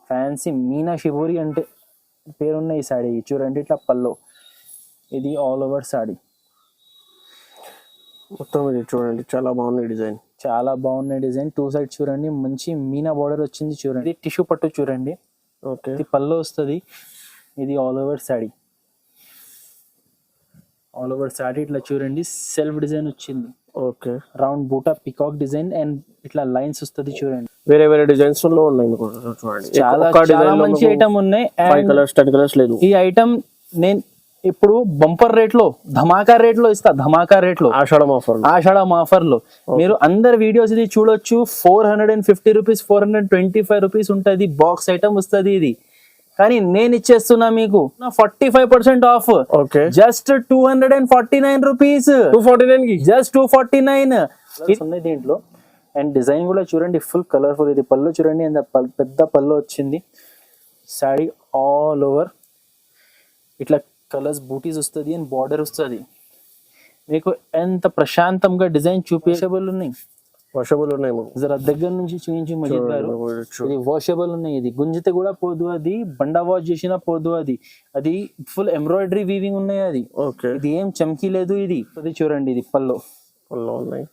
Fancy Meena shibori అంటే పేరున్న ఈ సాడీ చూడండి. ఇట్లా పల్లో, ఇది ఆల్ ఓవర్ సాడీ మొత్తం ఇది చూడండి, చాలా బాగుంది డిజైన్, చాలా బాగున్నాయి డిజైన్. టూ సైడ్ చూడండి, మంచి మీనా బార్డర్ వచ్చింది చూడండి. ఇది టిష్యూ పట్టు చూడండి. ఓకే, ఇది పల్లో వస్తుంది. ఇది all over saree, all over saree ఇట్లా చూడండి. సెల్ఫ్ డిజైన్ వచ్చింది. ఓకే, రౌండ్ బూటా పికాక్ డిజైన్ అండ్ ఇట్లా లైన్స్ వస్తుంది చూడండి. వేరే వేరే డిజైన్స్ లో ఉన్నాయి మీకు చూడండి. చాలా చాలా మంచి ఐటమ్ ఉన్నాయి. 5 కలర్స్ 10 కలర్స్ లేదు. ఈ ఐటమ్ నేను ఇప్పుడు బంపర్ రేట్ లో ధమాకా రేట్ లో ఇస్తా. ధమాకా రేట్ లో ఆషాఢం ఆఫర్, ఆషాఢం ఆఫర్ లో మీరు అందరు వీడియోస్ ఇది చూడొచ్చు. 450 రూపీస్, 425 రూపీస్ ఉంటుంది. బాక్స్ ఐటమ్ వస్తుంది ఇది. కానీ నేను ఇచ్చేస్తున్నా మీకు 45% ఆఫ్. Okay, just 249 rupees. 249 కి జస్ట్ 249 ఉన్నాయి దీంట్లో. అండ్ డిజైన్ కూడా చూడండి, ఫుల్ కలర్ఫుల్. ఇది పళ్ళు చూడండి, అంత పెద్ద పళ్ళు వచ్చింది. సాడీ ఆల్ ఓవర్ ఇట్లా కలర్స్ బూటీస్ వస్తుంది అండ్ బార్డర్ వస్తుంది. మీకు ఎంత ప్రశాంతంగా డిజైన్ చూపించబుల్ ఉన్నాయి. వాషబుల్ ఉన్నాయి. జర దగ్గర నుంచి చూపించి మజీద్ గారు. ఇది వాషబుల్ ఉన్నాయి. ఇది గుంజితే కూడా పోదు, అది బండా వాష్ చేసినా పోదు. అది ఫుల్ ఎంబ్రాయిడరీ వీవింగ్ ఉన్నాయి. అది ఓకే, ఇది ఏం చమ్కీ లేదు. ఇది చూడండి, ఇది పల్లో ఉన్నాయి.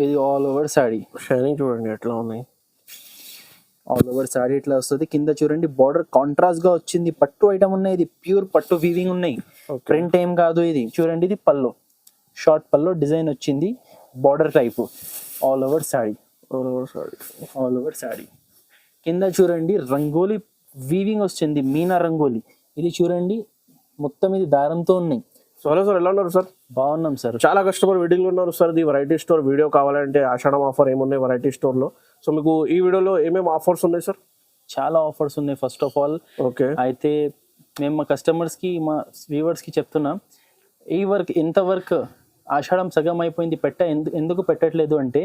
ఇది ఆల్ ఓవర్ సాడీ షైనింగ్ చూడండి ఎట్లా ఉన్నాయి. ఆల్ ఓవర్ సాడీ ఇట్లా వస్తుంది. కింద చూడండి బార్డర్ కాంట్రాస్ట్ గా వచ్చింది. పట్టు ఐటమ్ ఉన్నాయి. ఇది ప్యూర్ పట్టు వీవింగ్ ఉన్నాయి. ప్రింట్ ఏం కాదు. ఇది చూడండి, ఇది పల్లో, షార్ట్ పల్లో డిజైన్ వచ్చింది. Border type all over saree, all over saree, all over saree. కింద చూడండి రంగోలీ వీవింగ్ వచ్చింది, మీనా రంగోలీ. ఇది చూడండి మొత్తం ఇది దారంతో ఉన్నాయి. సరే సార్, ఎలా ఉన్నారు సార్? బాగున్నాం సార్. చాలా కస్టమర్ వెయిటింగ్ లో ఉన్నారు sir. The variety store video కావాలంటే ఆషాఢం ఆఫర్ ఏమున్నాయి వెరైటీ స్టోర్ లో? సో మీకు ఈ వీడియోలో ఏమేమి ఆఫర్స్ ఉన్నాయి సార్? చాలా ఆఫర్స్ ఉన్నాయి. ఫస్ట్ ఆఫ్ ఆల్ ఓకే, అయితే మేము మా కస్టమర్స్ కి, మా వ్యూవర్స్ కి చెప్తున్నాం, ఈ వర్క్ ఇంత వర్క్ ఆషాఢం సగం అయిపోయింది, ఎందుకు పెట్టట్లేదు అంటే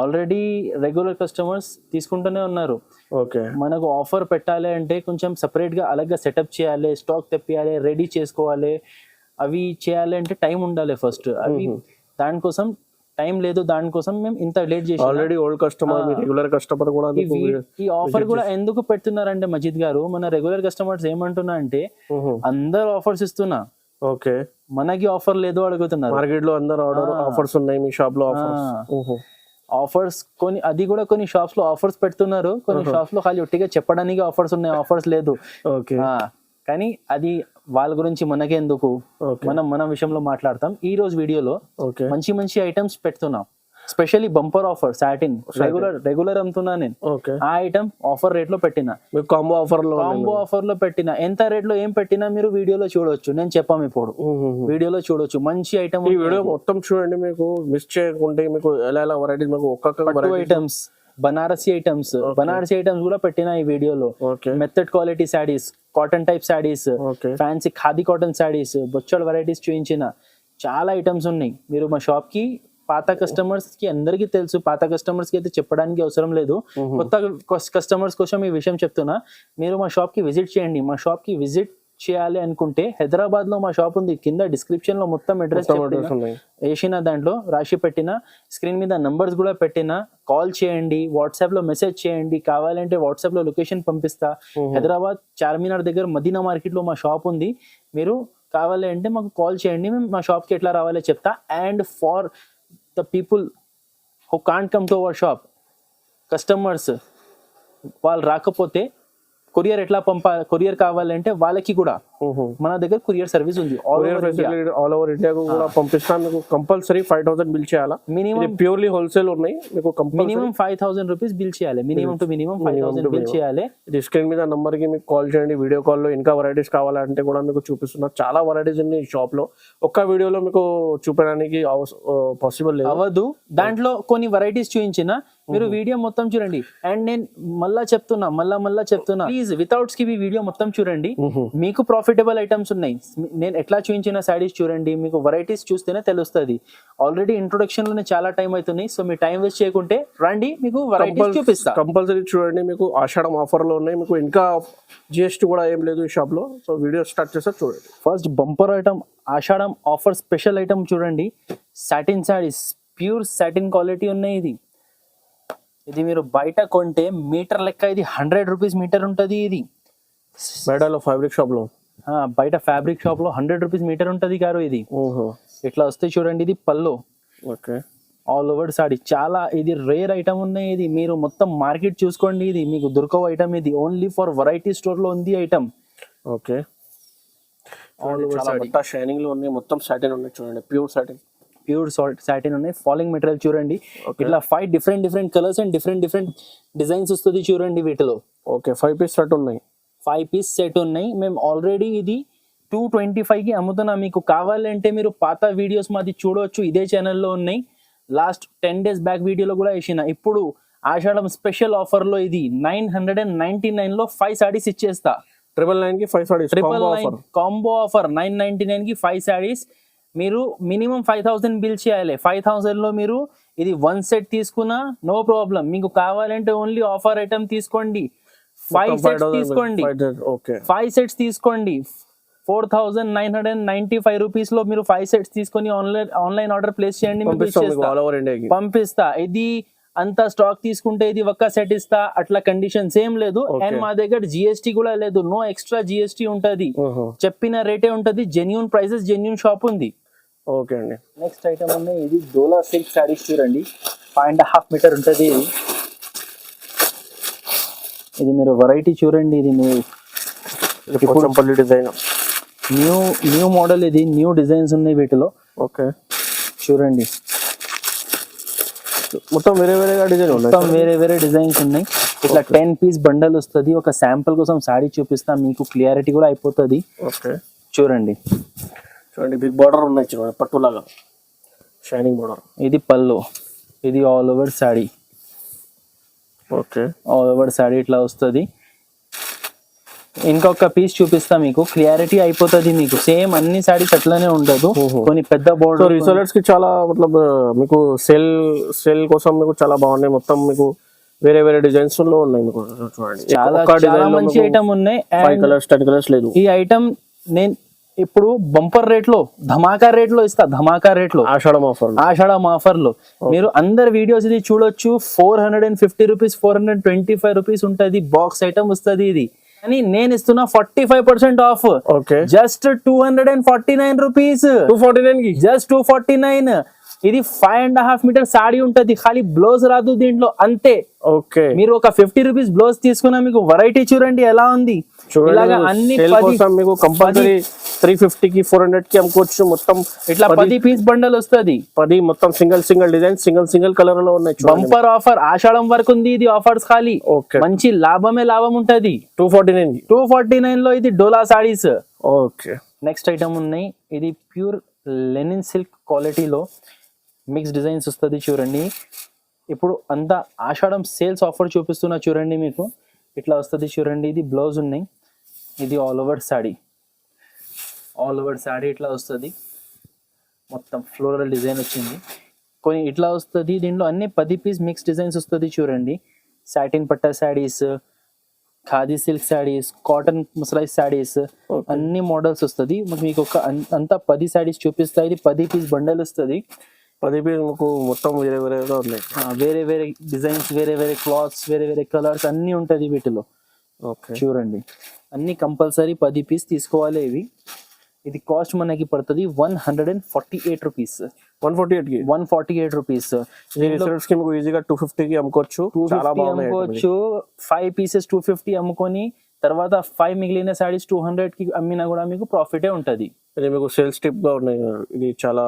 ఆల్రెడీ రెగ్యులర్ కస్టమర్స్ తీసుకుంటూనే ఉన్నారు. ఓకే, మనకు ఆఫర్ పెట్టాలి అంటే కొంచెం సపరేట్ గా అలాగా సెటప్ చేయాలి, స్టాక్ తెప్పియాలి, రెడీ చేసుకోవాలి. అవి చేయాలి అంటే టైం ఉండాలి ఫస్ట్. అవి దానికోసం టైం లేదు. దానికోసం మేము ఇంత లేట్ చేసి already old customer, regular customer కూడా ఈ ఆఫర్ కూడా ఎందుకు పెడుతున్నారంటే మజీద్ గారు, మన రెగ్యులర్ కస్టమర్స్ ఏమంటున్నా అంటే అందరు ఆఫర్స్ ఇస్తున్నా, ఓకే, మనకి ఆఫర్ లేదు అడుగుతున్నారు. మార్కెట్ లో అందరు ఆఫర్స్ ఉన్నాయి, మీ షాప్ లో ఆఫర్స్ కొన్ని, అది కూడా కొన్ని షాప్స్ లో ఆఫర్స్ పెడుతున్నారు. కొన్ని షాప్స్ లో ఖాళీ ఒట్టిగా చెప్పడానికి ఆఫర్స్ ఉన్నాయి, ఆఫర్స్ లేదు. ఓకే, కానీ అది వాళ్ళ గురించి మనకెందుకు, మన విషయంలో మాట్లాడతాం. ఈ రోజు వీడియోలో మంచి మంచి ఐటమ్స్ పెడుతున్నాం. Specially bumper offer satin regular అమ్ముతున్నా నేను. ఆ ఐటమ్ ఆఫర్ రేట్ లో పెట్టినా, కాంబో ఆఫర్ లో పెట్టినా. ఎంత రేట్ లో ఏం పెట్టినా మీరు వీడియోలో చూడొచ్చు. నేను చెప్పాము ఇప్పుడు వీడియోలో చూడొచ్చు. మంచి ఐటమ్ ఈ వీడియో మొత్తం చూడండి, మీకు మిస్ చేయకుంటే మీకు ఎలా వెరైటీస్, మీకు ఒక్కొక్క ఐటమ్స్, బనారసి ఐటమ్స్ కూడా పెట్టినా ఈ వీడియోలో. Method quality శాడీస్, cotton type శాడీస్, fancy khadi cotton శాడీస్, బొచ్చడు varieties చూపించిన. చాలా ఐటమ్స్ ఉన్నాయి. మీరు మా షాప్ కి, పాత కస్టమర్స్ కి అందరికీ తెలుసు, పాత కస్టమర్స్ కి అయితే చెప్పడానికి అవసరం లేదు. కొత్త కస్టమర్స్ కోసం ఈ విషయం చెప్తున్నా. మీరు మా షాప్ కి విజిట్ చేయండి. మా షాప్ కి విజిట్ చేయాలి అనుకుంటే హైదరాబాద్ లో మా షాప్ ఉంది. కింద డిస్క్రిప్షన్ లో మొత్తం అడ్రస్ వేసిన, దాంట్లో రాసి పెట్టిన, స్క్రీన్ మీద నంబర్స్ కూడా పెట్టిన. కాల్ చేయండి, వాట్సాప్ లో మెసేజ్ చేయండి. కావాలంటే వాట్సాప్ లో లొకేషన్ పంపిస్తా. హైదరాబాద్ చార్మినార్ దగ్గర మదీనా మార్కెట్ లో మా షాప్ ఉంది. మీరు కావాలి అంటే మాకు కాల్ చేయండి, మేము మా షాప్ కి ఎట్లా రావాలో చెప్తా. And for the people who can't come to our shop, customers వాళ్ళు రాకపోతే కొరియర్ ఎట్లా కొరియర్ కావాలంటే వాళ్ళకి కూడా మన దగ్గర కొరియర్ సర్వీస్ ఉంది. ఆల్ ఓవర్ ఇండియా కూడా పంపిస్తాం. మీకు కంపల్సరీ 5,000 బిల్ చేయాలా. మినిమం ప్యూర్లీ హోల్సేల్ ఉన్నాయి. మీకు మినిమం 5,000 రూపీస్ బిల్ చేయాలి. మినిమం 5,000 బిల్ చేయాలి. స్క్రీన్ మీద నంబర్ కి మీకు కాల్ చేయండి. వీడియో కాల్ లో ఇంకా వెరైటీస్ కావాలంటే కూడా మీకు చూపిస్తున్నా. చాలా వెరైటీస్ ఉన్నాయి ఈ షాప్ లో. ఒక్క వీడియోలో మీకు చూపించడానికి పాసిబుల్ అవ్వదు. దాంట్లో కొన్ని వెరైటీస్ చూపించిన, మీరు వీడియో మొత్తం చూడండి. అండ్ నేను మళ్ళా చెప్తున్నా ప్లీజ్ వితౌట్ స్కిప్ ఈ వీడియో మొత్తం చూడండి. మీకు ప్రాఫిటబుల్ ఐటమ్స్ ఉన్నాయి. నేను ఎట్లా చూపించిన శారీస్ చూడండి, మీకు వెరైటీస్ చూస్తేనే తెలుస్తుంది. ఆల్రెడీ ఇంట్రొడక్షన్ లోనే చాలా టైం అవుతుంది. సో మీ టైం వేస్ట్ చేయకుంటే రండి, మీకు వెరైటీస్ చూపిస్తా. కంపల్సరీ చూడండి. మీకు ఆషాఢం ఆఫర్ లో ఉన్నాయి. మీకు ఇంకా జిఎస్టీ కూడా ఏం లేదు ఈ షాప్ లో. సో వీడియో స్టార్ట్ చేస్తే చూడండి. ఫస్ట్ బంపర్ ఐటమ్, ఆషాఢం ఆఫర్ స్పెషల్ ఐటమ్ చూడండి. Satin saris, pure satin quality ఉన్నాయి. ఇది ఇది మీరు బయట కొంటే మీటర్ లెక్క ఇది 100 రూపీస్ మీటర్ ఉంటది. ఇది బయటలో ఫ్యాబ్రిక్ షాప్ లో బయట ఫ్యాబ్రిక్ షాప్ లో 100 రూపీస్ మీటర్ ఉంటది గారు. ఇది ఇట్లా వస్తే చూడండి, ఇది పల్లో. Okay, all over sari. చాలా ఇది రేర్ ఐటమ్ ఉన్నాయి. ఇది మీరు మొత్తం మార్కెట్ చూసుకోండి, ఇది మీకు దొరకవు ఐటమ్. ఇది ఓన్లీ ఫర్ వెరైటీ స్టోర్ లో ఉంది ఐటమ్. ఓకే, షైనింగ్ లో ఉన్నాయి, మొత్తం సాటిన్ ఉన్నాయి చూడండి, ప్యూర్ సాటిన్. ప్యూర్ సాటిన్ ఉన్నాయి. ఫాలింగ్ మెటీరియల్ చూడండి, ఇట్లా 5 different colours and different designs వస్తుంది చూడండి వీటిలో. ఓకే, 5 పీస్ సెట్ ఉన్నాయి. 5 పీస్ సెట్ ఉన్నాయి. మేము ఆల్రెడీ ఇది 225 కి అమ్ముతున్నాం. మీకు కావాలంటే మీరు పాత వీడియోస్ మాది చూడవచ్చు, ఇదే ఛానల్లో ఉన్నాయి. లాస్ట్ 10 days బ్యాక్ వీడియోలో కూడా వేసిన. ఇప్పుడు ఆషాఢం స్పెషల్ ఆఫర్ లో ఇది 999 లో 5 సారీస్ ఇచ్చేస్తా. 999 కి 5 సారీస్ కాంబో ఆఫర్. 999 కి 5 సారీస్. మీరు మినిమం 5000 బిల్ చేయాలి. 5000 లో మీరు ఇది 1 సెట్ తీసుకున్నా నో ప్రాబ్లం. మీకు కావాలంటే ఓన్లీ ఆఫర్ ఐటమ్ తీసుకోండి. 5 సెట్స్ తీసుకోండి. 5 సెట్స్ తీసుకోండి. 4995 రూపీస్ లో మీరు 5 సెట్స్ తీసుకొని ఆన్లైన్ ఆర్డర్ ప్లేస్ చేయండి, పంపిస్తా. ఇది అంత స్టాక్ తీసుకుంటే ఇది ఒక్క సెట్ ఇస్తా, అట్లా కండిషన్స్ ఏం లేదు. అండ్ మా దగ్గర జిఎస్టీ కూడా లేదు, నో ఎక్స్ట్రా జిఎస్టీ ఉంటది. చెప్పిన రేటే ఉంటది. జెన్యూన్ ప్రైసెస్, జెన్యూన్ షాప్ ఉంది. ఓకే అండి. నెక్స్ట్ ఐటమ్ ఉన్నాయి, ఇది డోలా సిల్క్ సారీస్ చూడండి. 5.5 మీటర్ ఉంటది. ఇది మీరు వెరైటీ చూడండి. ఇది ఇప్పుడు డిజైన్ న్యూ మోడల్. ఇది న్యూ డిజైన్స్ ఉన్నాయి వీటిలో. ఓకే, చూడండి, మొత్తం వేరే డిజైన్స్ ఉన్నాయి. ఇట్లా 10 పీస్ బండల్ వస్తుంది. ఒక శాంపుల్ కోసం సారీ చూపిస్తా, మీకు క్లియారిటీ కూడా అయిపోతుంది. ఓకే, చూడండి బిగ్ బార్డర్ ఉన్నాయి చూడండి, పట్టులాగా షైనింగ్ బార్డర్. ఇది పల్లో. ఇది all over sorry. Okay, all over sorry ఇట్లా వస్తుంది. ఇంకొక పీస్ చూపిస్తా, మీకు క్లియారిటీ అయిపోతుంది. మీకు సేమ్ అన్ని సారీస్ అట్లానే ఉండదు, కొన్ని పెద్ద బోర్డర్. రీసెలర్స్ కి చాలా మతలబ్ మీకు సేల్ కోసం మీకు చాలా బాగున్నాయి. మొత్తం మీకు వేరే డిజైన్స్ లో ఉన్నాయి. మీకు చూడండి, చాలా మంచి ఐటమ్ ఉన్నాయి. 5 కలర్స్ 10 కలర్స్ లేదు. ఈ ఐటమ్ నేను ఇప్పుడు బంపర్ రేట్ లో, ధమాకా రేట్ లో ఇస్తా. ధమాకా రేట్ లో, ఆషాఢం ఆఫర్ లో మీరు అందరు వీడియోస్ ఇది చూడొచ్చు. 450 రూపీస్, 425 రూపీస్ ఉంటది. బాక్స్ ఐటమ్ వస్తుంది ఇది. కానీ నేను ఇస్తున్నా 45% ఆఫ్. Okay, just 249 rupees. 249 కి జస్ట్ 249. ఇది 5.5 మీటర్ సాడీ ఉంటది. ఖాళీ బ్లౌజ్ రాదు దీంట్లో, అంతే. ఓకే, మీరు ఒక 50 రూపీస్ బ్లౌజ్ తీసుకున్నా మీకు వెరైటీ చూడండి ఎలా ఉంది. ఇలాగా అన్ని మీకు కంపల్సరీ 350 కి 400 కి అమ్ముకోవచ్చు. మొత్తం ఇట్లా 10 పీస్ బండల్ వస్తుంది. 10 మొత్తం సింగిల్ డిజైన్, సింగిల్ కలర్ లో ఉన్నాయి. బంపర్ ఆఫర్ ఆషాఢం వరకు ఉంది ఇది. ఆఫర్స్ ఖాళీ. మంచి లాభం ఉంటది. 249 లో ఇది డోలా సారీస్. ఓకే, నెక్స్ట్ ఐటమ్ ఉన్నాయి, ఇది ప్యూర్ లెనిన్ సిల్క్ క్వాలిటీలో మిక్స్ డిజైన్స్ వస్తుంది చూడండి. ఇప్పుడు అంతా ఆషాఢం సేల్స్ ఆఫర్ చూపిస్తున్నా చూడండి. మీకు ఇట్లా వస్తుంది చూడండి. ఇది బ్లౌజ్ ఉన్నాయి. ఇది ఆల్ ఓవర్ సాడీ ఇట్లా వస్తుంది. మొత్తం ఫ్లోరల్ డిజైన్ వచ్చింది. కొన్ని ఇట్లా వస్తుంది. దీంట్లో అన్ని 10 పీస్ మిక్స్ డిజైన్స్ వస్తుంది చూడండి. సాటిన్ పట్టా శాడీస్, ఖాదీ సిల్క్ శాడీస్, కాటన్ మసరైజ్ శాడీస్, అన్ని మోడల్స్ వస్తుంది. మీకు ఒక అంతా 10 శాడీస్ చూపిస్తా. ఇది 10 పీస్ బండల్ వస్తుంది. 10 పీస్ మొత్తం వేరేగా ఉన్నాయి. వేరే డిజైన్స్, వేరే క్లాత్స్, వేరే కలర్స్ అన్ని ఉంటది వీటిలో. ఓకే, చూడండి, అన్ని కంపల్సరీ 10 పీస్ తీసుకోవాలి. ఇది కాస్ట్ మనకి పడుతుంది 148 రూపీస్. 148 రూపీస్. ఈజీగా 250 కి అమ్ముకోవచ్చు. 5 పీసెస్ 250 అమ్ముకొని తర్వాత 5 మిగిలిన సారీస్ 200 కి అమ్మినా కూడా మీకు ప్రాఫిటే ఉంటది. ఇది మీకు సేల్స్ టిప్ గా ఉన్నాయి. ఇది చాలా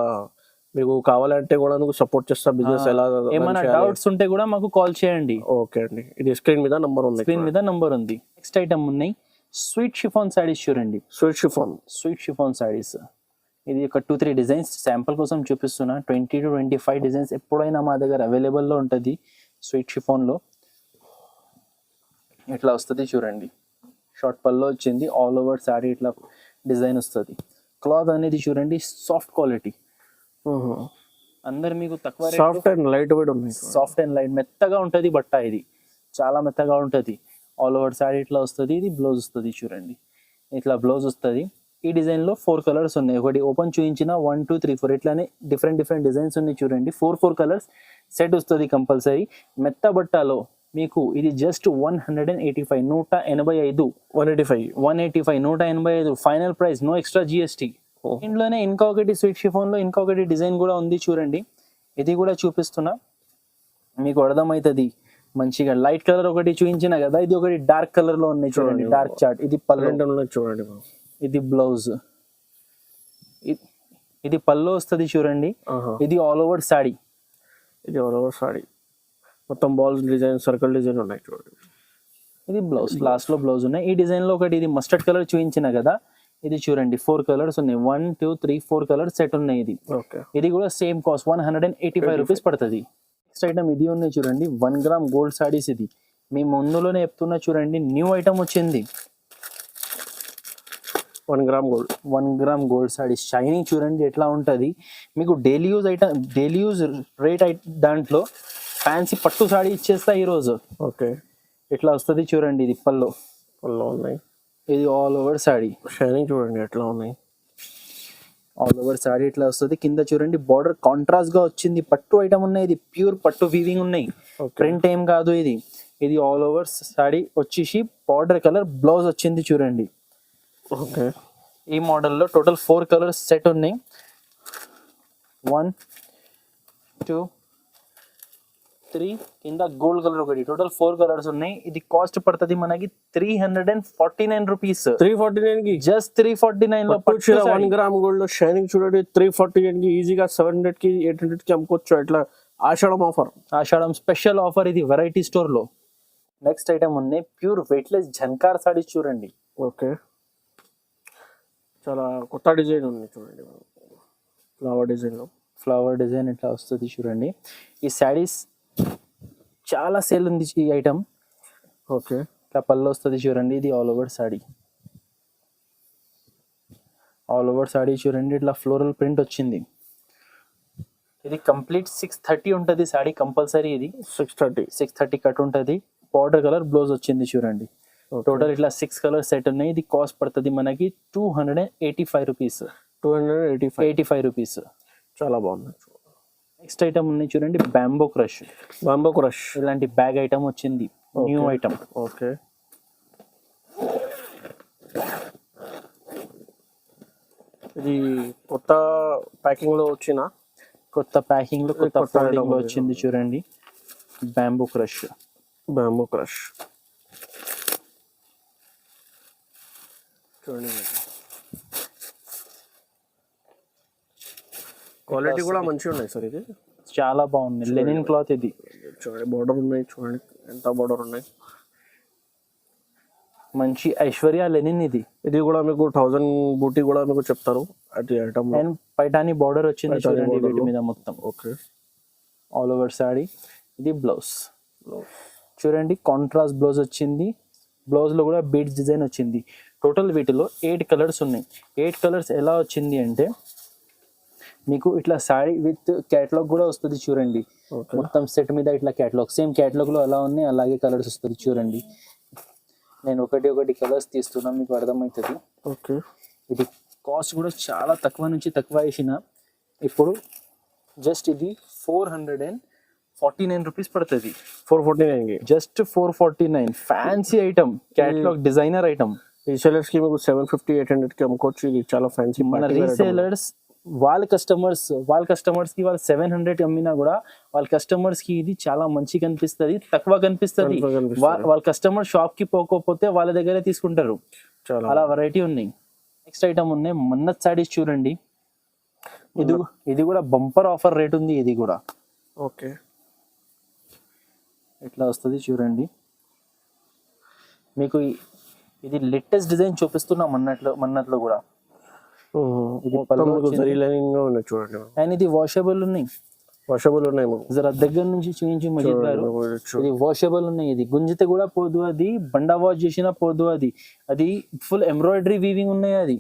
మీకు కావాలంటే కూడా సపోర్ట్ చేస్తా. బిజినెస్ ఎలా ఏమైనా డౌట్స్ ఉంటే కూడా మాకు కాల్ చేయండి. ఓకే అండి, ఇది స్క్రీన్ మీద నంబర్ ఉంది. నెక్స్ట్ ఐటమ్ ఉన్నాయి, స్వీట్ షిఫాన్ సారీస్ చూడండి. Sweet chiffon saris. ఇది ఒక 2-3 డిజైన్స్ శాంపుల్ కోసం చూపిస్తున్నా. 20 to 25 డిజైన్స్ ఎప్పుడైనా మా దగ్గర అవైలబుల్లో ఉంటుంది. స్వీట్ షిఫాన్ లో ఇట్లా వస్తుంది చూడండి. షార్ట్ పల్లో వచ్చింది. ఆల్ ఓవర్ సారీ ఇట్లా డిజైన్ వస్తుంది. క్లాత్ అనేది చూడండి, సాఫ్ట్ క్వాలిటీ. అందరు మీకు తక్కువ సాఫ్ట్ అండ్ లైట్ వెయిట్ ఉంది. సాఫ్ట్ అండ్ లైట్ మెత్తగా ఉంటది బట్ట. ఇది చాలా మెత్తగా ఉంటది. ఆల్ ఓవర్ సారీ ఇట్లా వస్తుంది. ఇది బ్లౌజ్ వస్తుంది చూడండి. ఇట్లా బ్లౌజ్ వస్తుంది. ఈ డిజైన్ లో 4 కలర్స్ ఉన్నాయి. ఒకటి ఓపెన్ చూపించిన 1 2 3 4 ఇట్లానే డిఫరెంట్ డిజైన్స్ ఉన్నాయి చూడండి. 4 కలర్స్ సెట్ వస్తుంది కంపల్సరీ. మెత్త బట్టలో మీకు ఇది just 185 185 final price, no extra GST. ఇంట్లోనే ఇంకొకటి స్వీట్ షిఫాన్ లో ఇంకొకటి డిజైన్ కూడా ఉంది చూడండి. ఇది కూడా చూపిస్తున్నా, మీకు అర్థమవుతుంది మంచిగా. లైట్ కలర్ ఒకటి చూపించిన కదా, ఇది ఒకటి డార్క్ కలర్ లో ఉన్నాయి చూడండి. డార్క్ చార్ట్, ఇది పళ్ళు చూడండి, ఇది బ్లౌజ్, ఇది పళ్ళు వస్తుంది చూడండి. ఇది ఆల్ ఓవర్ సాడీ, ఇది ఆల్ ఓవర్ సాడీ మొత్తం బాల్స్ డిజైన్, సర్కిల్ డిజైన్ ఉన్నాయి చూడండి. ఇది బ్లౌజ్, లాస్ట్ లో బ్లౌజ్ ఉన్నాయి. ఈ డిజైన్ లో ఒకటి ఇది మస్టర్డ్ కలర్ చూపించిన కదా, ఇది చూడండి 4 కలర్స్ ఉన్నాయి. 1 2 3 4 కలర్స్ సెట్ ఉన్నాయి. ఇది కూడా సేమ్ కాస్ట్ 185 రూపీస్ పడుతుంది. నెక్స్ట్ ఐటమ్ ఇది ఉన్నాయి చూడండి, 1 గ్రామ్ గోల్డ్ సాడీస్. ఇది మీ ముందులోనే చెప్తున్నా చూడండి, న్యూ ఐటమ్ వచ్చింది. 1 గ్రామ్ గోల్డ్ సాడీస్ షైనింగ్ చూడండి ఎట్లా ఉంటది. మీకు డైలీ యూజ్ రేట్ దాంట్లో ఫ్యాన్సీ పట్టు సాడీ ఇచ్చేస్తా ఈ రోజు. ఓకే, ఇట్లా వస్తుంది చూడండి. ఇది పళ్ళు ఉన్నాయి. ఇది ఆల్ ఓవర్ సాడీ, షైనింగ్ చూడండి ఎట్లా ఉన్నాయి. ఆల్ ఓవర్ సాడీ ఇట్లా వస్తుంది. కింద చూడండి బార్డర్ కాంట్రాస్ట్ గా వచ్చింది. పట్టు ఐటమ్ ఉన్నాయి, ఇది ప్యూర్ పట్టు వీవింగ్ ఉన్నాయి, ప్రింట్ ఏం కాదు ఇది. ఇది ఆల్ ఓవర్ సాడీ వచ్చేసి బార్డర్ కలర్ బ్లౌజ్ వచ్చింది చూడండి. ఓకే, ఈ మోడల్లో టోటల్ 4 కలర్స్ సెట్ ఉన్నాయి. 1 2 3 కింద గోల్డ్ కలర్ ఒకటి, టోటల్ 4 కలర్స్ ఉన్నాయి. ఇది కాస్ట్ పడుతుంది మనకి 349 రూపీస్. 349 కి జస్ట్ 349 లో 1 గ్రామ్ గోల్డ్ లో షైనింగ్ చూడండి. 349 కి ఈజీగా 700 కి 800 కి అమ్ముకోవచ్చు. అట్లా ఆషాఢం స్పెషల్ ఆఫర్ ఇది వెరైటీ స్టోర్ లో. నెక్స్ట్ ఐటమ్ ఉన్నాయి ప్యూర్ వెయిట్లెస్ జన్కార్ సాడీ చూడండి. ఓకే, చాలా కొత్త డిజైన్ ఉంది చూడండి. ఫ్లవర్ డిజైన్ ఇట్లా వస్తుంది చూడండి. ఈ శారీస్ చాలా సేల్ ఉంది ఈ ఐటమ్. ఓకే, ఇట్లా పళ్ళు వస్తుంది చూడండి. ఇది ఆల్ ఓవర్ సాడీ చూడండి. ఇట్లా ఫ్లోరల్ ప్రింట్ వచ్చింది. ఇది కంప్లీట్ 630 ఉంటుంది సాడీ కంపల్సరీ. ఇది 630 కట్ ఉంటుంది. పౌడర్ కలర్ బ్లౌజ్ వచ్చింది చూడండి. టోటల్ ఇట్లా 6 కలర్ సెట్ ఉన్నాయి. ఇది కాస్ట్ పడుతుంది మనకి 285 రూపీస్. 285 రూపీస్. చాలా బాగుంది. నెక్స్ట్ ఐటమ్ ఉన్నాయి చూడండి, బ్యాంబో క్రష్. ఇలాంటి బ్యాగ్ ఐటమ్ వచ్చింది, న్యూ ఐటమ్. ఓకే, ఇది కొత్త ప్యాకింగ్ లో వచ్చిన కొత్త ఫోల్డింగ్ లో వచ్చింది చూడండి. బ్యాంబో క్రష్ చూడండి. క్వాలిటీ కూడా మంచిగా ఉన్నాయి సార్. ఇది చాలా బాగుంది. లెనిన్ క్లాత్ ఇది చూడండి. బార్డర్ ఉన్నాయి చూడండి, ఎంత బార్డర్ ఉన్నాయి. మంచి ఐశ్వర్య లెనిన్. ఇది కూడా మీకు 1000 బూటీ కూడా మీకు చెప్తారు. అది ఐటమ్ అండ్ పైటాని బార్డర్ వచ్చింది చూడండి వీటి మీద మొత్తం. Okay, all over saree. ఇది బ్లౌజ్ చూడండి, కాంట్రాస్ట్ బ్లౌజ్ వచ్చింది. బ్లౌజ్ లో కూడా బీడ్స్ డిజైన్ వచ్చింది. టోటల్ వీటిలో 8 కలర్స్ ఉన్నాయి. 8 కలర్స్ ఎలా వచ్చింది అంటే మీకు ఇట్లా సారీ విత్ క్యాటలాగ్ కూడా వస్తుంది చూడండి. మొత్తం సెట్ మీద ఇట్లా క్యాటలాగ్, సేమ్ క్యాటలాగ్ లో ఎలా ఉన్నాయి అలాగే కలర్స్ వస్తుంది చూడండి. నేను ఒకటి కలర్స్ తీస్తున్నా, మీకు అర్థమవుతుంది. ఓకే, ఇది కాస్ట్ కూడా చాలా తక్కువ నుంచి తక్కువ వేసిన. ఇప్పుడు జస్ట్ ఇది 449 రూపీస్ పడుతుంది. 449 just 449. Fancy item, catalogue designer item. Resellers కి మీకు 750 800 కి అమ్ముకోవచ్చు. ఇది చాలా ఫ్యాన్సీ. మన రీసేలర్స్ వాళ్ళ కస్టమర్స్ కి వాళ్ళు 700 అమ్మినా కూడా వాళ్ళ కస్టమర్స్ కి ఇది చాలా మంచి కనిపిస్తుంది, తక్కువ కనిపిస్తుంది. వాళ్ళ కస్టమర్ షాప్ కి పోకపోతే వాళ్ళ దగ్గరే తీసుకుంటారు. అలా వెరైటీ ఉన్నాయి. నెక్స్ట్ ఐటమ్ ఉన్నాయి మన్నత్ సాడీస్ చూడండి. ఇది కూడా బంపర్ ఆఫర్ రేట్ ఉంది. ఇది కూడా ఓకే, ఇట్లా వస్తుంది చూడండి. మీకు ఇది లేటెస్ట్ డిజైన్ చూపిస్తున్నా మన్నట్లో కూడా. చూడండి, అండ్ ఇది వాషబుల్ ఉన్నాయి. జర దగ్గర నుంచి చూపించి మజీద్ గారు. ఇది వాషబుల్ ఉన్నాయి. ఇది గుంజితే కూడా పోదు, అది బండా వాష్ చేసినా పోదు. అది ఫుల్ ఎంబ్రాయిడరీ వీవింగ్ ఉన్నాయి.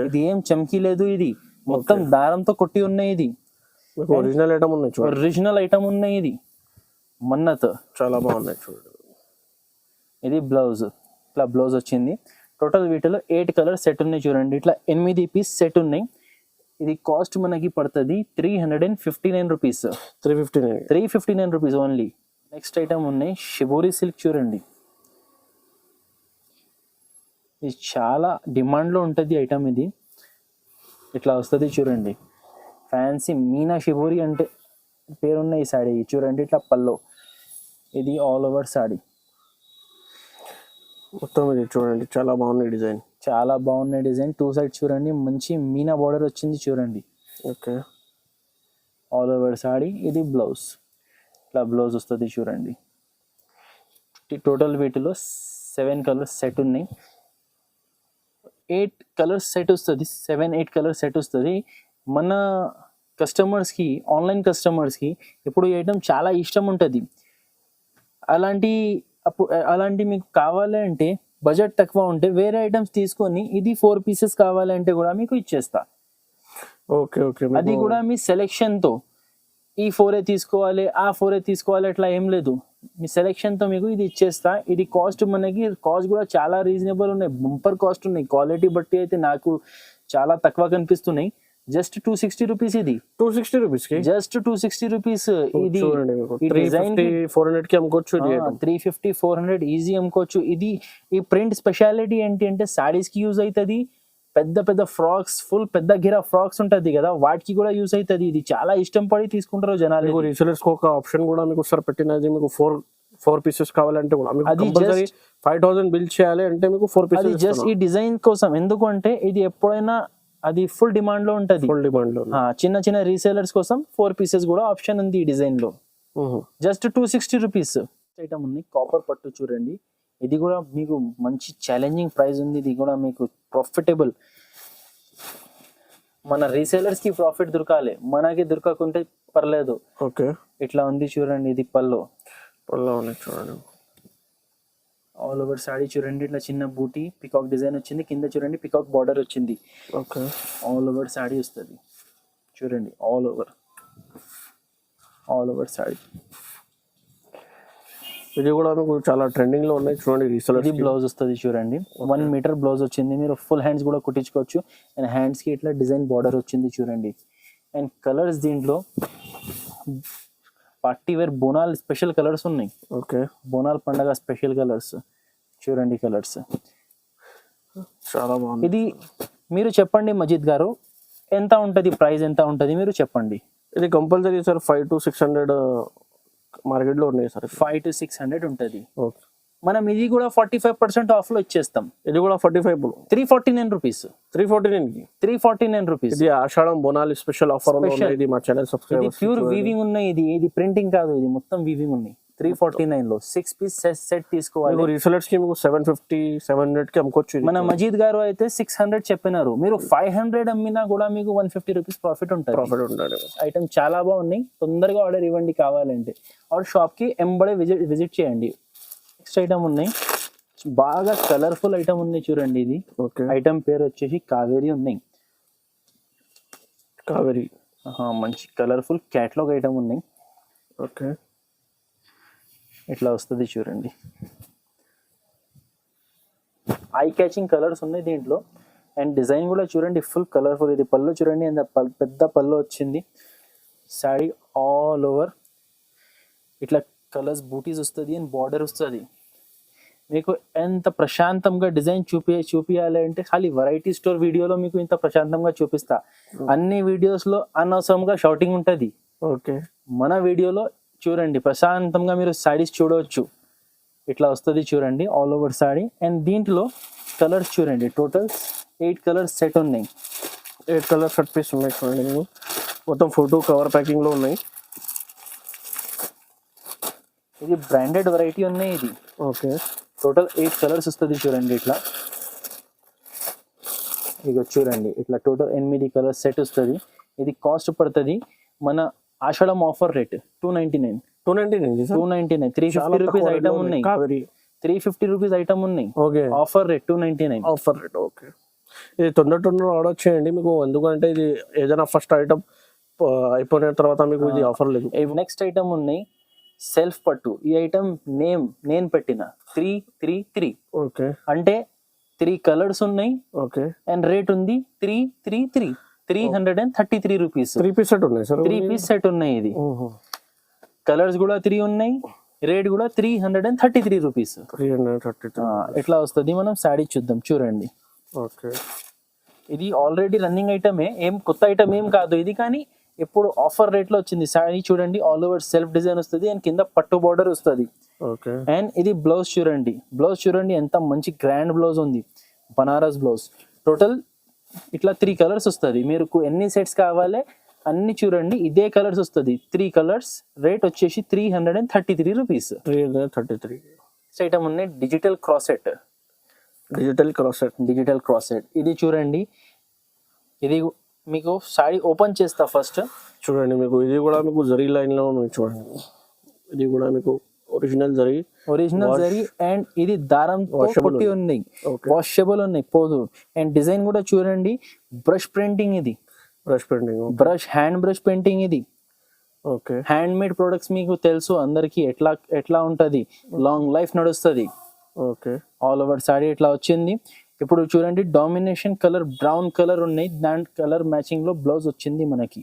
ఇది ఏం చమ్కీ లేదు. ఇది మొత్తం దారంతో కొట్టి ఉన్నాయి. ఇది ఒరిజినల్ ఐటమ్ ఉన్నాయి. ఇది మన్నత్ చాలా బాగున్నాయి చూడండి. ఇది బ్లౌజ్, ఇట్లా బ్లౌజ్ వచ్చింది. టోటల్ వీటిలో 8 కలర్ సెట్ ఉన్నాయి చూడండి, ఇట్లా 8 పీస్ సెట్ ఉన్నాయి. ఇది కాస్ట్ మనకి పడుతుంది 359 rupees. 359 rupees only. Next item ఉన్నాయి షిబోరి సిల్క్ చూడండి, ఇది చాలా డిమాండ్లో ఉంటుంది ఐటమ్. ఇది ఇట్లా వస్తుంది చూడండి, ఫ్యాన్సీ మీనా షిబోరి అంటే పేరున్న ఈ సాడీ చూడండి. ఇట్లా పల్లో, ఇది ఆల్ ఓవర్ సాడీ మొత్తం ఇది చూడండి, చాలా బాగుంది డిజైన్, చాలా బాగున్నాయి డిజైన్. 2 సైడ్ చూడండి, మంచి మీనా బార్డర్ వచ్చింది చూడండి. Okay, all over saree. ఇది బ్లౌజ్, ఇట్లా బ్లౌజ్ వస్తుంది చూడండి. టోటల్ వీటిలో 7 కలర్స్ సెట్ ఉన్నాయి. 8 కలర్స్ సెట్ వస్తుంది, 7-8 కలర్స్ సెట్ వస్తుంది. మన కస్టమర్స్కి, ఆన్లైన్ కస్టమర్స్కి ఇప్పుడు ఈ ఐటమ్ చాలా ఇష్టం ఉంటుంది. అలాంటి మీకు కావాలంటే బడ్జెట్ తక్కువ ఉంటే వేరే ఐటమ్స్ తీసుకొని ఇది 4 పీసెస్ కావాలంటే కూడా మీకు ఇచ్చేస్తా. ఓకే ఓకే, అది కూడా మీ సెలెక్షన్తో, ఈ 4 తీసుకోవాలి, ఆ 4 తీసుకోవాలి, అట్లా ఏం లేదు. మీ సెలెక్షన్తో మీకు ఇది ఇచ్చేస్తా. ఇది కాస్ట్ మనకి కాస్ట్ కూడా చాలా రీజనబుల్ ఉన్నాయి, బంపర్ కాస్ట్ ఉన్నాయి. క్వాలిటీ బట్టి అయితే నాకు చాలా తక్కువ కనిపిస్తున్నాయి. Just 260 rupees. ఇది 260 రూపీస్, జస్ట్ 260 రూపీస్. ఇది 350-400 కి అమ్ముకోవచ్చు. 350-400 ఈజీ అమ్ముకోవచ్చు. ఇది ఈ ప్రింట్ స్పెషాలిటీ ఏంటి అంటే సాడీస్ కి యూజ్ అవుతుంది. పెద్ద పెద్ద ఫ్రాక్స్, ఫుల్ పెద్ద గిరా ఫ్రాక్స్ ఉంటది కదా, వాటికి కూడా యూజ్ అవుతుంది. ఇది చాలా ఇష్టం పడి తీసుకుంటారు జనాలు. రీసెలర్స్ ఒక ఆప్షన్ కూడా మీకు సార్ పెట్టినది, మీకు 4 పీసెస్ కావాలంటే కూడా మీకు 5000 బిల్ చేయాలి అంటే మీకు 4 పీసెస్. జస్ట్ ఈ డిజైన్ కోసం, ఎందుకు అంటే ఇది ఎప్పుడైనా అది ఫుల్ డిమాండ్ లో ఉంటది. చిన్న చిన్న రీసేలర్స్ కోసం 4 పీసెస్ కూడా ఆప్షన్ ఉంది ఈ డిజైన్ లో. Just 260 rupees. ఐటమ్ ఉంది కాపర్ పట్టు చూడండి, ఇది కూడా మీకు మంచి ఛాలెంజింగ్ ప్రైస్ ఉంది. ఇది కూడా మీకు ప్రాఫిటబుల్. మన రీసేలర్స్ కి ప్రాఫిట్ దొరకాలి, మనకి దొరకకుంటే పర్లేదు. ఓకే, ఇట్లా ఉంది చూడండి. ఇది పల్లో చూడండి, ఆల్ ఓవర్ సాడీ చూడండి. ఇట్లా చిన్న బూటీ పికాక్ డిజైన్ వచ్చింది, కింద చూడండి పికాక్ బార్డర్ వచ్చింది. ఓకే, ఆల్ ఓవర్ సాడీ వస్తుంది చూడండి, ఆల్ ఓవర్ సాడీ. ఇది కూడా మీకు చాలా ట్రెండింగ్ లో ఉన్నాయి చూడండి. ఇది బ్లౌజ్ వస్తుంది చూడండి, 1 మీటర్ బ్లౌజ్ వచ్చింది. మీరు ఫుల్ హ్యాండ్స్ కూడా కుట్టించుకోవచ్చు. అండ్ హ్యాండ్స్ కి ఇట్లా డిజైన్ బార్డర్ వచ్చింది చూడండి. అండ్ కలర్స్ దీంట్లో పార్టీ వేర్ బోనాల్ స్పెషల్ కలర్స్ ఉన్నాయి. ఓకే, బోనాల్ పండగ స్పెషల్ కలర్స్ చూడండి. కలర్స్ చాలా బాగుంది. ఇది మీరు చెప్పండి మజీద్ గారు, ఎంత ఉంటది ప్రైస్, ఎంత ఉంటది మీరు చెప్పండి. ఇది కంపల్సరీ సార్ 500 to 600 మార్కెట్ లో ఉన్నాయి సార్. 500 to 600 ఉంటది. ఓకే, మనం ఇది కూడా 45% ఆఫ్ లో ఇచ్చేస్తాం. ఇది కూడా 45 349 రూపీస్. 349 రూపీస్. ఇది ఆషాఢం బోనాలి స్పెషల్ ఆఫర్ ఇది మా ఛానల్ సబ్స్క్రైబ్. ఇది ప్యూర్ వీవింగ్ ఉన్నాయి. ఇది ప్రింటింగ్ కాదు, ఇది మొత్తం వీవింగ్ ఉన్నాయి. 349 లో 6 పీస్ సెట్ తీసుకోవాలి. రీసెలర్స్ కి మీకు 750-700 కి అమ్ముకోవచ్చు. మన మజీద్ గారు అయితే 600 చెప్పినారు. మీరు 500 అమ్మినా కూడా మీకు 150 రూపీస్ ప్రాఫిట్ ఉంటుంది. ఐటమ్ చాలా బాగున్నాయి, తొందరగా ఆర్డర్ ఇవ్వండి కావాలంటే. ఆర్ షాప్ కి ఎంబడే విజిట్ చేయండి. నెక్స్ట్ ఐటమ్ ఉన్నాయి, బాగా కలర్ఫుల్ ఐటమ్ ఉంది చూడండి. ఇది ఐటమ్ పేరు వచ్చేసి కావేరి ఉన్నాయి. కావేరి మంచి కలర్ఫుల్ క్యాటలాగ్ ఐటమ్ ఉన్నాయి. ఓకే, ఇట్లా వస్తుంది చూడండి. ఐ క్యాచింగ్ కలర్స్ ఉన్నాయి దీంట్లో. అండ్ డిజైన్ కూడా చూడండి ఫుల్ కలర్ఫుల్. ఇది పళ్ళు చూడండి, అంత పెద్ద పళ్ళు వచ్చింది. శారీ ఆల్ ఓవర్ ఇట్లా కలర్స్ బూటీస్ వస్తుంది అండ్ బార్డర్ వస్తుంది. మీకు ఎంత ప్రశాంతంగా డిజైన్ చూపియాలి అంటే ఖాళీ వెరైటీ స్టోర్ వీడియోలో మీకు ఇంత ప్రశాంతంగా చూపిస్తా. అన్ని వీడియోస్ లో అనవసరంగా షౌటింగ్ ఉంటుంది. ఓకే, మన వీడియోలో చూడండి ప్రశాంతంగా మీరు సారీస్ చూడవచ్చు. ఇట్లా వస్తుంది చూడండి, ఆల్ ఓవర్ సారీ. అండ్ దీంట్లో కలర్స్ చూడండి, టోటల్ 8 కలర్స్ సెట్ ఉన్నాయి. 8 కలర్ సెట్ పీస్ ఉన్నాయి చూడండి. మొత్తం ఫోటో కవర్ ప్యాకింగ్ లో ఉన్నాయి. ఇది బ్రాండెడ్ వెరైటీ ఉన్నాయి. ఇది ఓకే, టోటల్ 8 కలర్స్ వస్తుంది చూడండి. ఇట్లా ఇక చూడండి, ఇట్లా టోటల్ 8 కలర్స్ సెట్ వస్తుంది. ఇది కాస్ట్ పడుతుంది మన ఆషాఢం ఆఫర్ రేట్ 299. 350 రూపీస్ ఐటమ్ ఉన్నాయి. 350 రూపీస్ ఐటమ్ ఉన్నాయి. Offer rate 299 offer rate. Okay, ఇది తొందర ఆర్డర్ చేయండి మీకు, ఎందుకంటే ఇది ఏదైనా ఫస్ట్ ఐటమ్ అయిపోయిన తర్వాత మీకు ఇది ఆఫర్ లేదు. నెక్స్ట్ ఐటమ్ ఉన్నాయి సెల్ఫ్ పట్టు. ఈ ఐటమ్ నేను పెట్టిన 333. ఓకే, అంటే 3 కలర్స్ ఉన్నాయి ఓకే అండ్ రేట్ ఉంది 333 రూపీస్. 3 పీస్ సెట్ ఉన్నాయి సార్. 3 పీస్ సెట్ ఉన్నాయి. ఇది కలర్స్ కూడా 3 ఉన్నాయి, రేట్ కూడా 333 రూపీస్. 333 ఎట్లా వస్తుంది మనం శారీ చూద్దాం. చూడండి ఓకే, ఇది ఆల్రెడీ రన్నింగ్ ఐటమే, ఏం కొత్త ఐటమ్ ఏం కాదు ఇది, కానీ ఇప్పుడు ఆఫర్ రేట్ లో వచ్చింది శారీ. చూడండి ఆల్ ఓవర్ సెల్ఫ్ డిజైన్ వస్తుంది అండ్ కింద పట్టు బార్డర్ వస్తుంది. ఓకే, అండ్ ఇది బ్లౌజ్ చూడండి, బ్లౌజ్ చూడండి ఎంత మంచి గ్రాండ్ బ్లౌజ్ ఉంది, బనారస్ బ్లౌజ్. టోటల్ ఇట్లా 3 కలర్స్ వస్తుంది. మీరు ఎన్ని సెట్స్ కావాలి అన్ని చూడండి ఇదే కలర్స్ వస్తుంది. 3 కలర్స్, రేట్ వచ్చేసి 333 రూపీస్. 333 ఐటమ్ ఉన్నాయి. Digital cross set, digital cross set. ఇది చూడండి, ఇది మీకు సారీ ఓపెన్ చేస్తా ఫస్ట్. చూడండి మీకు ఇది కూడా మీకు జరీ లైన్ లో ఉంది. చూడండి ఇది కూడా మీకు ఒరిజినల్ జరీ అండ్ ఇది దారంతో కొట్టి ఉన్నాయి, వాషబుల్ ఉన్నాయి, పోదు. అండ్ డిజైన్ కూడా చూడండి, బ్రష్ ప్రింటింగ్, ఇది బ్రష్ హ్యాండ్ బ్రష్ పెయింటింగ్. ఇది ఓకే, హ్యాండ్ మేడ్ ప్రొడక్ట్స్ మీకు తెలుసు అందరికి ఎట్లా ఉంటది, లాంగ్ లైఫ్ నడుస్తుంది. ఓకే, ఆల్ ఓవర్ సారీ ఇట్లా వచ్చింది. ఇప్పుడు చూడండి డామినేషన్ కలర్ బ్రౌన్ కలర్ ఉన్నాయి, దాని కలర్ మ్యాచింగ్ లో బ్లౌజ్ వచ్చింది మనకి.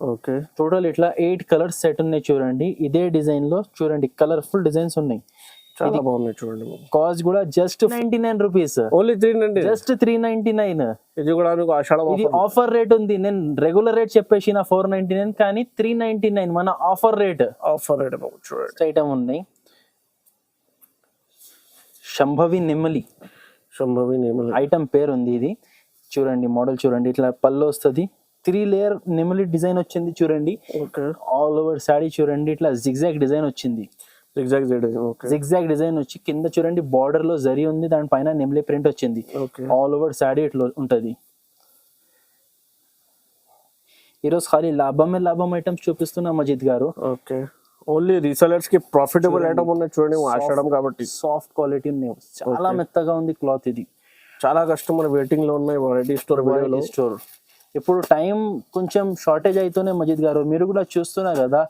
ఓకే, టోటల్ ఇట్లా 8 కలర్స్ సెట్ ఉన్నాయి. చూడండి ఇదే డిజైన్ లో చూడండి కలర్ఫుల్ డిజైన్స్ ఉన్నాయి, చాలా బాగున్నాయి. చూడండి కాస్ట్ కూడా జస్ట్ 99 రూపీస్, ఓన్లీ 390, జస్ట్ 399. ఇది కూడా మీకు ఆషాఢం ఇది ఆఫర్ రేట్ ఉంది. నేను రెగ్యులర్ రేట్ చెప్పేసి 499, కానీ 399 మన ఆఫర్ రేట్. చూడండి ఐటమ్ ఉన్నాయి. శంభవి నెమలి ఐటమ్ పేరు ఉంది. ఇది చూడండి మోడల్ చూడండి, ఇట్లా పళ్ళు వస్తుంది, 3 లేయర్ నెమలి డిజైన్ వచ్చింది. చూడండి ఆల్ ఓవర్ సారీ చూడండి, ఇట్లా జిగ్జాగ్ డిజైన్ వచ్చింది. జిగ్జాగ్ డిజైన్ వచ్చి కింద చూడండి బార్డర్ లో జరీ ఉంది, దానిపైన నెమలి ప్రింట్ వచ్చింది. ఆల్ ఓవర్ సారీ ఇట్లా ఉంటది. ఈరోజు ఖాళీ లాభం ఐటమ్స్ చూపిస్తున్నా మజిద్ గారు. ఓకే, ఓన్లీ రీసెలర్స్ కి ప్రాఫిటబుల్ ఐటమ్ ఉన్నాయి. చూడండి ఆషాఢం కాబట్టి సాఫ్ట్ క్వాలిటీ ఉన్నాయి, చాలా మెత్తగా ఉంది క్లాత్. ఇది చాలా కస్టమర్ వెయిటింగ్ లో ఉన్నాయి. వెరైటీ స్టోర్ ఇప్పుడు టైం కొంచెం షార్టేజ్ అయితేనే మజిద్ గారు, మీరు కూడా చూస్తున్నా కదా,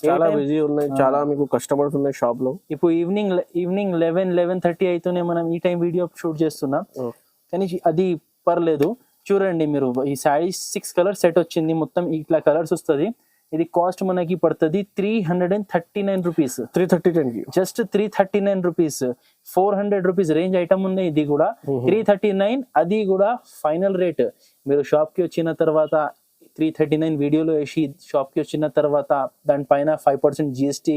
చాలా బిజీ ఉన్నాయి, చాలా మీకు కస్టమర్స్ ఉన్నాయి షాప్ లో. ఇప్పుడు ఈవినింగ్ 11-11:30 అయితేనే మనం ఈ టైం వీడియో షూట్ చేస్తున్నాం, కానీ అది పర్లేదు. చూడండి మీరు ఈ శారీ 6 కలర్ సెట్ వచ్చింది, మొత్తం ఇట్లా కలర్స్ వస్తుంది. ఇది కాస్ట్ మనకి పడుతుంది 339 rupees. 339 just 339 rupees. 400 rupees range item ఉంది. ఇది కూడా 339, అది కూడా ఫైనల్ రేట్. మీరు షాప్ కి వచ్చిన తర్వాత 339 వీడియోలో వేసి షాప్ కి వచ్చిన తర్వాత దానిపైన 5% GST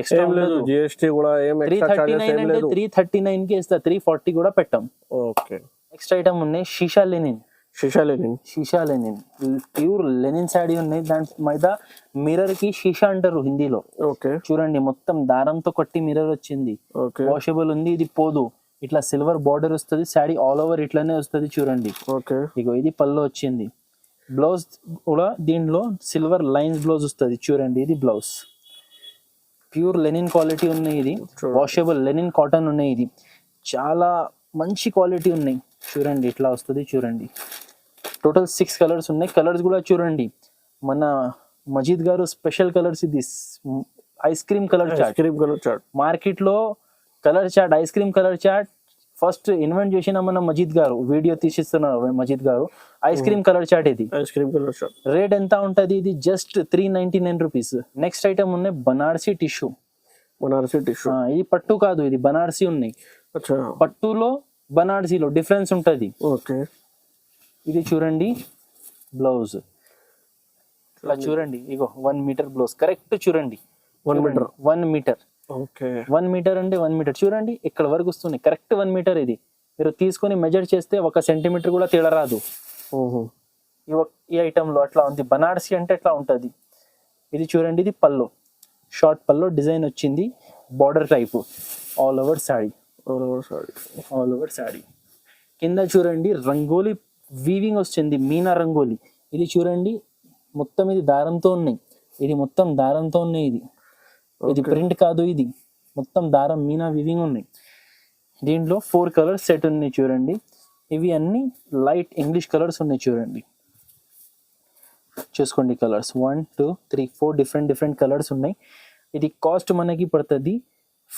ఎక్స్ట్రా ఉండదు. GST కూడా ఏం ఎక్స్ట్రా చార్జెస్ ఏం లేదు. 339 కి ఇస్తా, 340 కూడా పెట్టాం. ఓకే, నెక్స్ట్ ఐటమ్ ఉన్నాయి షీషా లెనిన్ ప్యూర్ లెనిన్ శారీ ఉన్నాయి. దాని మీద మిర్రర్ కి షీషా అంటారు హిందీలో. ఓకే, చూడండి మొత్తం దారంతో కొట్టి మిర్రర్ వచ్చింది, వాషబుల్ ఉంది. ఇది పోదు, ఇట్లా సిల్వర్ బార్డర్ వస్తుంది. శారీ ఆల్ ఓవర్ ఇట్లానే వస్తుంది. చూడండి ఓకే, ఇగో ఇది పళ్ళు వచ్చింది. బ్లౌజ్ కూడా దీంట్లో సిల్వర్ లైన్స్ బ్లౌజ్ వస్తుంది. చూడండి ఇది బ్లౌజ్, ప్యూర్ లెనిన్ క్వాలిటీ ఉన్నాయి. ఇది వాషబుల్ లెనిన్ కాటన్ ఉన్నాయి. ఇది చాలా మంచి క్వాలిటీ ఉన్నాయి. చూడండి ఇట్లా వస్తుంది. చూడండి టోటల్ 6 కలర్స్ ఉన్నాయి. కలర్స్ కూడా చూడండి, మన మజీద్ గారు స్పెషల్ కలర్స్. ఇది ice cream colour chart. Market లో colour chart, ice cream colour chart first invent చేసిన మన మజీద్ గారు, వీడియో తీసిస్తున్నారు మజీద్ గారు. Ice cream colour chart. ఇది రేట్ ఎంత ఉంటది? ఇది జస్ట్ 399 రూపీస్. నెక్స్ట్ ఐటమ్ ఉన్నాయి బనారసి టిష్యూ. ఇది పట్టు కాదు, ఇది బనారసి ఉన్నాయి. పట్టులో బనారసీలో డిఫరెన్స్ ఉంటది. ఓకే, ఇది చూడండి బ్లౌజ్ ఇలా చూడండి, ఇగో 1 మీటర్ బ్లౌజ్ కరెక్ట్. చూడండి 1 మీటర్. ఓకే, 1 మీటర్ అంటే 1 మీటర్ చూడండి ఇక్కడ వరకు వస్తుంది. Correct 1 metre. ఇది మీరు తీసుకొని మెజర్ చేస్తే 1 సెంటీమీటర్ కూడా తేడా రాదు. ఈ ఐటమ్ లో అట్లా ఉంది. బనారసి అంటే ఎట్లా ఉంటది. ఇది చూడండి, ఇది పల్లో, షార్ట్ పల్లో డిజైన్ వచ్చింది, border type, all over sorry. కింద చూడండి రంగోలీ వీవింగ్ వచ్చింది, మీనా రంగోలీ. ఇది చూడండి మొత్తం ఇది దారంతో ఉన్నాయి. ఇది మొత్తం దారంతో ఉన్నాయి. ఇది ప్రింట్ కాదు, ఇది మొత్తం దారం మీనా వీవింగ్ ఉన్నాయి. దీంట్లో 4 కలర్స్ సెట్ ఉన్నాయి. చూడండి ఇవి అన్ని లైట్ ఇంగ్లీష్ కలర్స్ ఉన్నాయి. చూడండి చూసుకోండి కలర్స్ 1 2 3 4 డిఫరెంట్ కలర్స్ ఉన్నాయి. ఇది కాస్ట్ మనకి పడుతుంది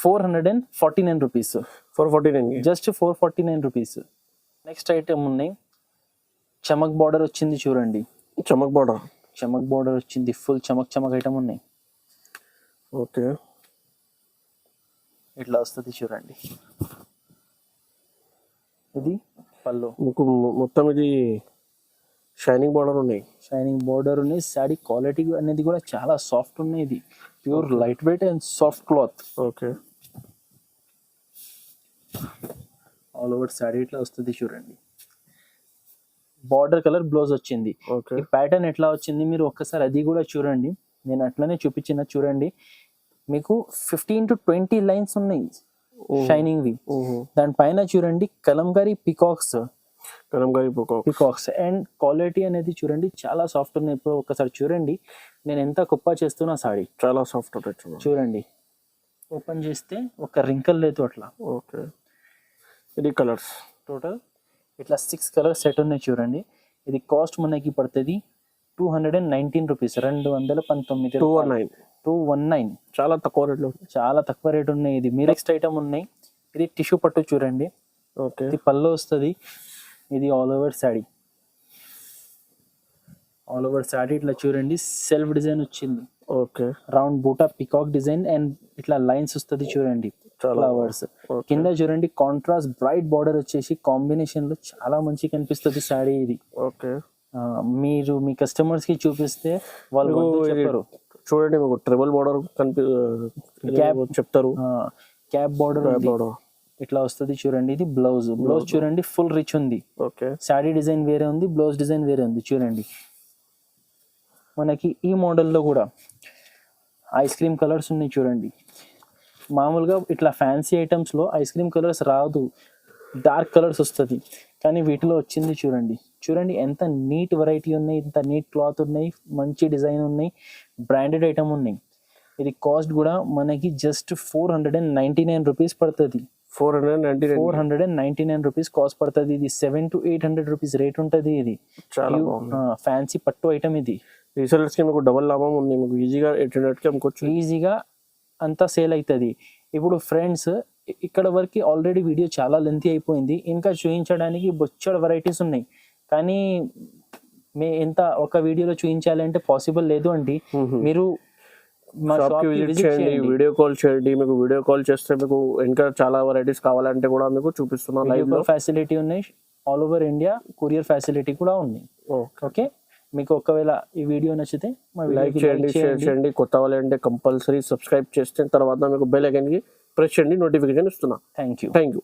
449 rupees, 449 just 449 rupees. Next item ఉన్నాయి, చమక్ బార్డర్ వచ్చింది చూడండి, చమక్ బార్డర్, చమక్ బార్డర్ వచ్చింది, ఫుల్ చమక్ చమక్ ఐటమ్ ఉన్నాయి. ఓకే, ఇట్లా వస్తుంది చూడండి. ఇది పళ్ళు, మీకు మొత్తం ఇది షైనింగ్ బార్డర్ ఉన్నాయి, షైనింగ్ బార్డర్ ఉన్నాయి. శారీ క్వాలిటీ అనేది కూడా చాలా సాఫ్ట్ ఉన్నాయి. ఇది pure light weight and soft cloth. Okay, all over sari ఇట్లా వస్తుంది చూడండి. బార్డర్ కలర్ బ్లౌజ్ వచ్చింది. ఓకే, ఈ ప్యాటర్న్ ఎట్లా వచ్చింది మీరు ఒక్కసారి అది కూడా చూడండి. నేను అట్లనే చూపించిన చూడండి. మీకు 15 to 20 లైన్స్ ఉన్నాయి షైనింగ్ వి. దానిపైన చూడండి Kalamkari peacocks, peacocks and quality అనేది చూడండి చాలా సాఫ్ట్ ఉన్నాయి. ఇప్పుడు ఒకసారి చూడండి నేను ఎంత కుప్ప చేస్తున్నా సారీ, చాలా సాఫ్ట్ చూడండి. ఓపెన్ చేస్తే ఒక రింకల్ లేదు అట్లా. ఓకే, ఇది కలర్స్ టోటల్ ఇట్లా 6 కలర్స్ సెట్ ఉన్నాయి చూడండి. ఇది కాస్ట్ మనకి పడుతుంది 219 రూపీస్, 219, 219. చాలా తక్కువ రేట్లో, చాలా తక్కువ రేట్ ఉన్నాయి. ఇది మీరు నెక్స్ట్ ఐటమ్ ఉన్నాయి. ఇది టిష్యూ పట్టు చూడండి. ఓకే, ఇది పళ్ళు వస్తుంది. ఇది all over sari, all over sari ఇట్లా చూడండి సెల్ఫ్ డిజైన్ వచ్చింది. ఓకే, రౌండ్ బూటా పికాక్ డిజైన్ అండ్ ఇట్లా లైన్స్ వస్తుంది చూడండి, ఫ్లవర్స్. కింద చూడండి కాంట్రాస్ట్ బ్రైట్ బార్డర్ వచ్చేసి కాంబినేషన్ లో చాలా మంచి కనిపిస్తుంది శారీ ఇది. ఓకే, మీరు మీ కస్టమర్స్ కి చూపిస్తే వాళ్ళు చెప్పారు. చూడండి మీకు ట్రిబుల్ బార్డర్ చెప్తారు, క్యాప్ బార్డర్ ఇట్లా వస్తుంది చూడండి. ఇది బ్లౌజ్, బ్లౌజ్ చూడండి ఫుల్ రిచ్ ఉంది. ఓకే, శారీ డిజైన్ వేరే ఉంది, బ్లౌజ్ డిజైన్ వేరే ఉంది చూడండి. మనకి ఈ మోడల్లో కూడా ఐస్ క్రీమ్ కలర్స్ ఉన్నాయి చూడండి. మామూలుగా ఇట్లా ఫ్యాన్సీ ఐటమ్స్ లో ఐస్ క్రీమ్ కలర్స్ రాదు, డార్క్ కలర్స్ వస్తుంది. కానీ వీటిలో వచ్చింది చూడండి. చూడండి ఎంత నీట్ వెరైటీ ఉన్నాయి, ఎంత నీట్ క్లాత్ ఉన్నాయి, మంచి డిజైన్ ఉన్నాయి, బ్రాండెడ్ ఐటమ్ ఉన్నాయి. ఇది కాస్ట్ కూడా మనకి జస్ట్ 499 రూపీస్ పడుతుంది. 499 రూపీస్ కాస్ట్ పడుతుంది. ఇది 700 to 800 రూపీస్ రేట్ ఉంటుంది. ఇది చాలా ఫ్యాన్సీ పట్టు ఐటమ్. ఇది రీసెలర్స్ కి మీకు డబుల్ లాభం ఉంది, మీకు ఈజీగా 800 కి అమ్ముకోవచ్చు, ఈజీగా అంతా సేల్ అవుతుంది. ఇప్పుడు ఫ్రెండ్స్ ఇక్కడ వరకు ఆల్రెడీ వీడియో చాలా లెంతీ అయిపోయింది, ఇంకా చూపించడానికి బొచ్చడు వెరైటీస్ ఉన్నాయి. కానీ ఎంత ఒక వీడియోలో చూపించాలంటే పాసిబుల్ లేదు అండి. మీరు మా షాప్ కి విజిట్ చేయండి, వీడియో కాల్ చేయండి. మీకు వీడియో కాల్ చేస్తే మీకు ఇంకా చాలా వెరైటీస్ కావాలంటే కూడా మీకు చూపిస్తున్నాను. లైవ్ లో ఫెసిలిటీ ఉన్నాయి, all over India courier facility కూడా ఉంది. ఓకే, మీకు ఒకవేళ ఈ వీడియో నచ్చితే లైక్ చేయండి, షేర్ చేయండి. కొత్త వాళ్ళంటే కంపల్సరీ సబ్స్క్రైబ్ చేస్తే తర్వాత మీకు బెల్ ఐకాన్ కి ప్రెస్ చేయండి, నోటిఫికేషన్ ఇస్తున్నా. Thank you.